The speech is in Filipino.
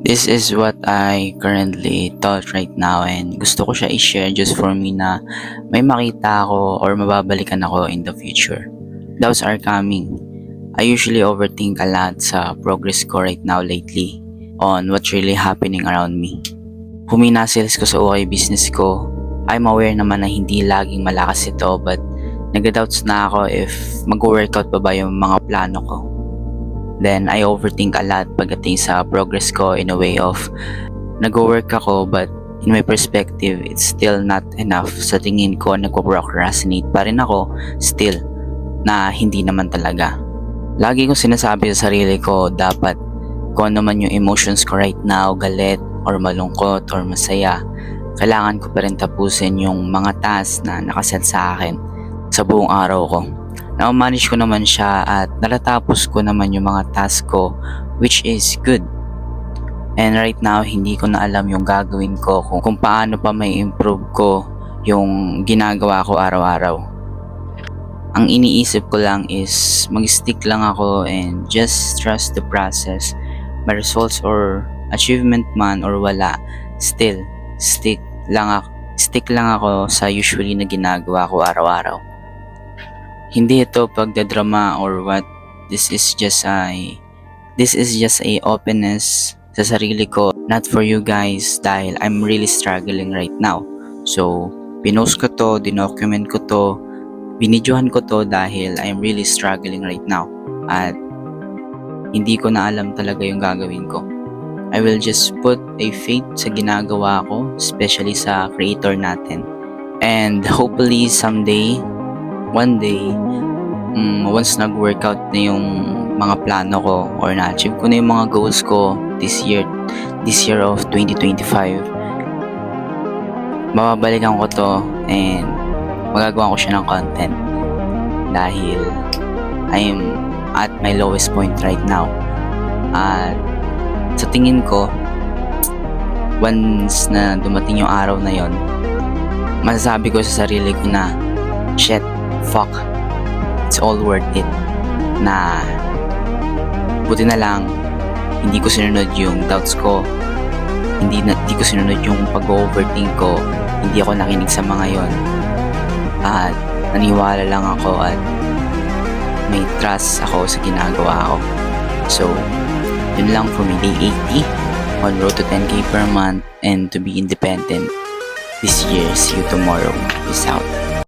This is what I currently thought right now and gusto ko siya i-share just for me na may makita ako or mababalikan ako in the future. Doubts are coming. I usually overthink a lot sa progress ko right now lately on what's really happening around me. Humina sales ko sa OK business ko. I'm aware naman na hindi laging malakas ito but nag-doubts na ako if mag-workout pa ba yung mga plano ko. Then I overthink a lot pagdating sa progress ko in a way of nag-work ako but in my perspective it's still not enough. Sa tingin ko nagpo-procrastinate pa rin ako still na hindi naman talaga. Lagi kong sinasabi sa sarili ko dapat kung ano man yung emotions ko right now, galit or malungkot or masaya, kailangan ko pa rin tapusin yung mga tasks na nakaset sa akin sa buong araw ko. Na-manage ko naman siya at natatapos ko naman yung mga task ko which is good. And right now, hindi ko na alam yung gagawin ko kung paano pa may improve ko yung ginagawa ko araw-araw. Ang iniisip ko lang is mag-stick lang ako and just trust the process. May results or achievement man or wala, still stick lang ako sa usually na ginagawa ko araw-araw. Hindi ito pagdadrama or what. This is just a openness sa sarili ko, not for you guys dahil I'm really struggling right now. So, pinost ko to, dinocument ko to, binidyohan ko to dahil I'm really struggling right now. At hindi ko na alam talaga yung gagawin ko. I will just put a faith sa ginagawa ko, especially sa creator natin. And hopefully someday, one day, once nag-workout na yung mga plano ko or na-achieve ko na yung mga goals ko this year of 2025, mababalikan ko to and magagawa ko siya ng content dahil I'm at my lowest point right now. At sa tingin ko, once na dumating yung araw na yon, masasabi ko sa sarili ko na shit, fuck, it's all worth it. Na buti na lang hindi ko sinunod yung doubts ko, hindi ko sinunod yung pag-overthink ko, hindi ako nakinig sa mga yon at naniwala lang ako at may trust ako sa ginagawa ko. So yun lang for me, day 80 on road to 10k per month and to be independent this year. See you tomorrow. Peace out.